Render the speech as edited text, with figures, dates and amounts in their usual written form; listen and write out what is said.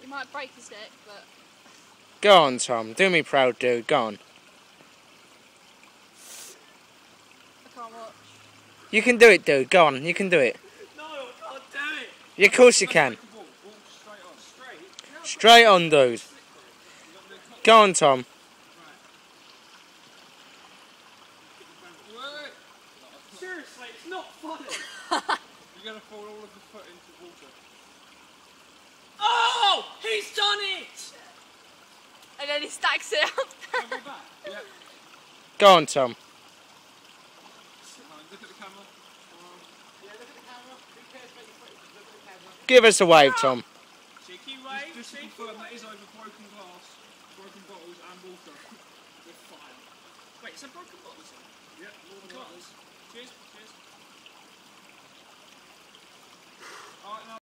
You might break his neck, but... Go on, Tom. Do me proud, dude. Go on. I can't watch. You can do it, dude. Go on. You can do it. No, I can't do it. Yeah, of course you can. Straight on, dude. Go on, Tom. Seriously, it's not funny. You're going to fall all of the foot into the water. Oh! He's done it! And then he stacks it up. Yeah. Go on, Tom. Look at the camera. Yeah, look at the camera. Who cares about your foot? Look at the camera. Give us a wave, Tom. Cheeky wave. Just to confirm, that is over broken glass, broken bottles and water. We're fine. Wait, is that broken bottles? Yeah, more than bottles. Cheers. Cheers. Alright, now.